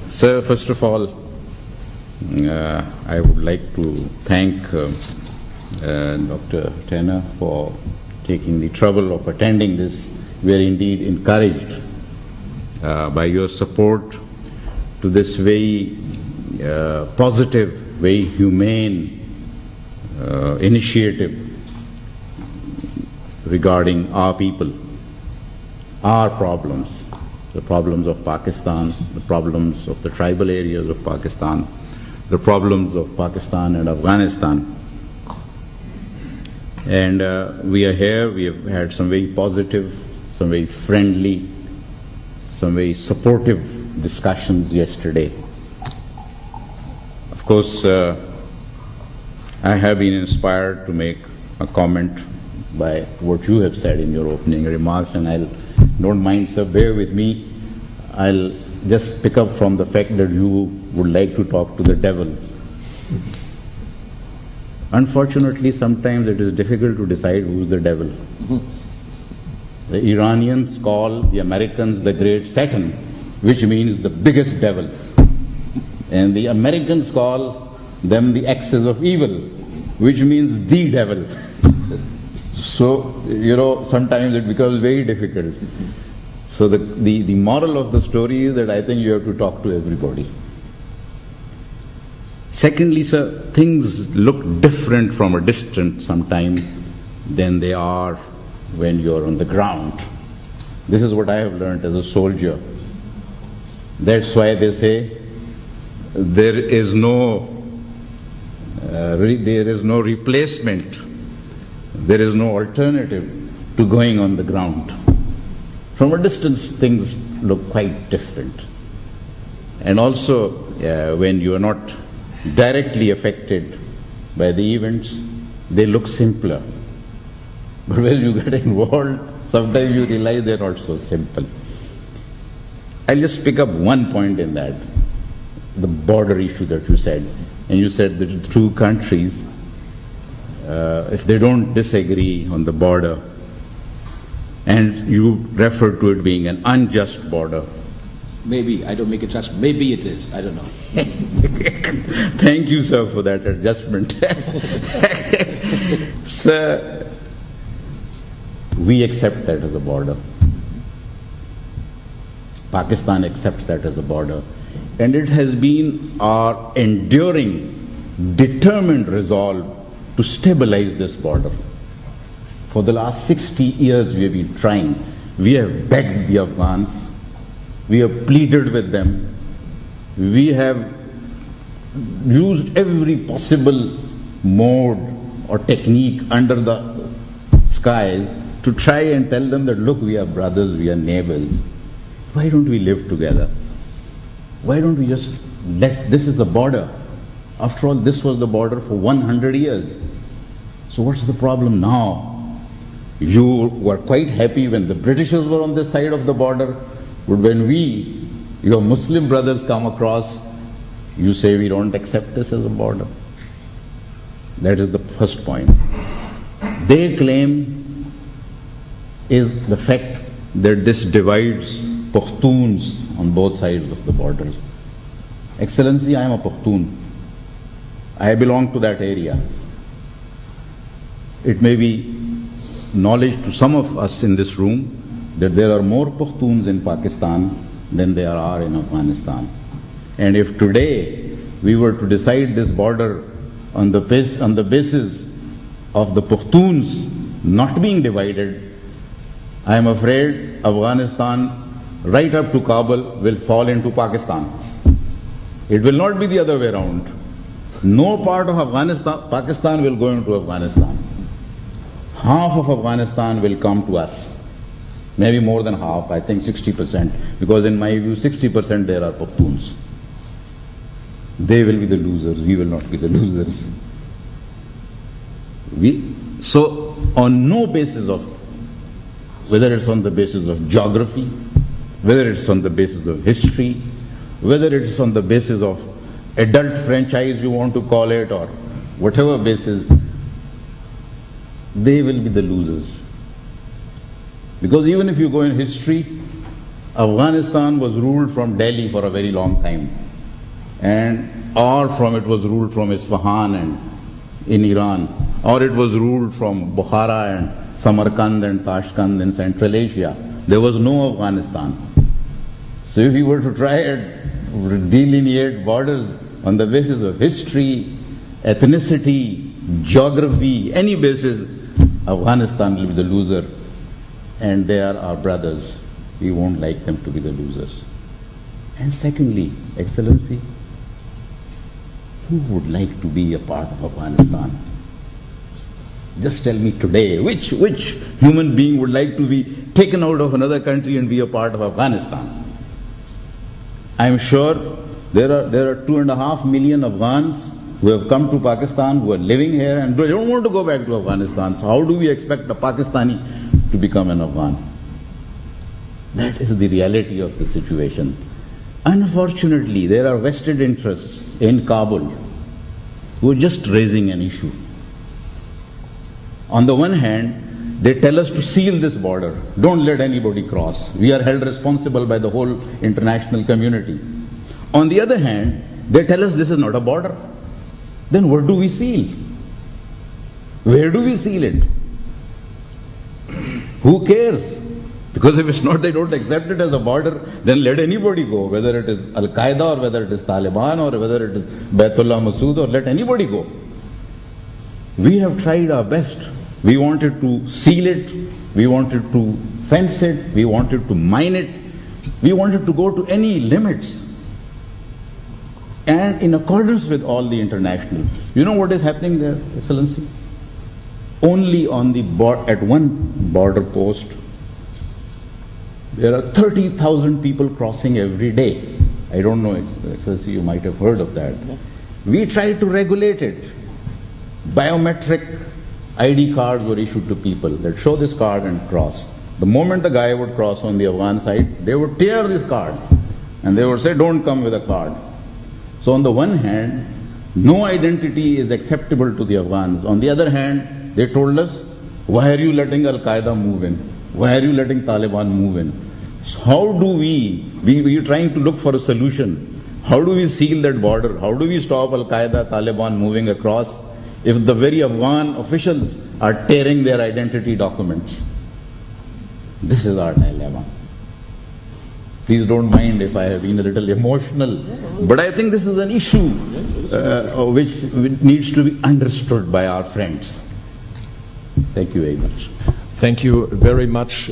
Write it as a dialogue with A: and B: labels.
A: Sir, first of all, I would like to thank Dr. Tanner for taking the trouble of attending this. We are indeed encouraged by your support to this very positive, very humane initiative regarding our people, our problems, the problems of Pakistan, the problems of the tribal areas of Pakistan, the problems of Pakistan and Afghanistan. And we are here, we have had some very positive, some very friendly, some very supportive discussions yesterday. Of course, I have been inspired to make a comment by what you have said in your opening remarks, and don't mind, sir, bear with me. I'll just pick up from the fact that you would like to talk to the devil. Unfortunately, sometimes it is difficult to decide who's the devil. The Iranians call the Americans the great Satan, which means the biggest devil. And the Americans call them the axis of evil, which means the devil. So, sometimes it becomes very difficult. So the moral of the story is that I think you have to talk to everybody. Secondly, sir, things look different from a distance sometimes than they are when you're on the ground. This is what I have learned as a soldier. That's why they say there is no replacement, there is no alternative to going on the ground. From a distance, things look quite different. And also, when you are not directly affected by the events, they look simpler. But when you get involved, sometimes you realize they're not so simple. I'll just pick up one point in that, the border issue that you said. And you said that the two countries, if they don't disagree on the border, and you refer to it being an unjust border.
B: Maybe, I don't make it just, maybe it is, I don't know.
A: Thank you, sir, for that adjustment. Sir, we accept that as a border. Pakistan accepts that as a border. And it has been our enduring, determined resolve to stabilize this border. For the last 60 years we have been trying. We have begged the Afghans. We have pleaded with them. We have used every possible mode or technique under the skies to try and tell them that, look, we are brothers, we are neighbors. Why don't we live together? Why don't we just this is the border. After all, this was the border for 100 years. So what's the problem now? You were quite happy when the Britishers were on this side of the border, but when we, your Muslim brothers, come across, you say we don't accept this as a border. That is the first point. Their claim is the fact that this divides Pashtuns on both sides of the borders. Excellency, I am a Pashtun. I belong to that area. It may be knowledge to some of us in this room that there are more Pashtuns in Pakistan than there are in Afghanistan. And if today we were to decide this border on the basis of the Pashtuns not being divided, I am afraid Afghanistan right up to Kabul will fall into Pakistan. It will not be the other way around. No part of Pakistan will go into Afghanistan. Half of Afghanistan will come to us. Maybe more than half, I think 60%. Because in my view, 60% there are Pashtuns. They will be the losers, we will not be the losers. So, on no basis of, whether it's on the basis of geography, whether it's on the basis of history, whether it's on the basis of adult franchise you want to call it, or whatever basis, they will be the losers. Because even if you go in history, Afghanistan was ruled from Delhi for a very long time, or it was ruled from Isfahan and in Iran, or it was ruled from Bukhara and Samarkand and Tashkent in Central Asia. There was no Afghanistan. So if you were to try and delineate borders on the basis of history, ethnicity, geography, any basis, Afghanistan will be the loser, and they are our brothers. We won't like them to be the losers. And secondly, Excellency, who would like to be a part of Afghanistan? Just tell me today, which human being would like to be taken out of another country and be a part of Afghanistan? I'm sure there are 2.5 million Afghans who have come to Pakistan, who are living here, and they don't want to go back to Afghanistan. So how do we expect a Pakistani to become an Afghan? That is the reality of the situation. Unfortunately, there are vested interests in Kabul who are just raising an issue. On the one hand, they tell us to seal this border. Don't let anybody cross. We are held responsible by the whole international community. On the other hand, they tell us this is not a border. Then what do we seal? Where do we seal it? Who cares? Because if it's not, they don't accept it as a border, then let anybody go, whether it is Al-Qaeda or whether it is Taliban or whether it is Baitullah Masood, or let anybody go. We have tried our best. We wanted to seal it, we wanted to fence it, we wanted to mine it, we wanted to go to any limits. And in accordance with all the international. You know what is happening there, Excellency? Only on the at one border post, there are 30,000 people crossing every day. I don't know, Excellency, you might have heard of that. We tried to regulate it. Biometric ID cards were issued to people that show this card and cross. The moment the guy would cross on the Afghan side, they would tear this card and they would say, don't come with a card. So on the one hand, no identity is acceptable to the Afghans. On the other hand, they told us, why are you letting Al-Qaeda move in? Why are you letting Taliban move in? So how do we are trying to look for a solution. How do we seal that border? How do we stop Al-Qaeda, Taliban moving across if the very Afghan officials are tearing their identity documents? This is our dilemma. Please don't mind if I have been a little emotional, but I think this is an issue which needs to be understood by our friends. Thank you very much.
C: Thank you very much.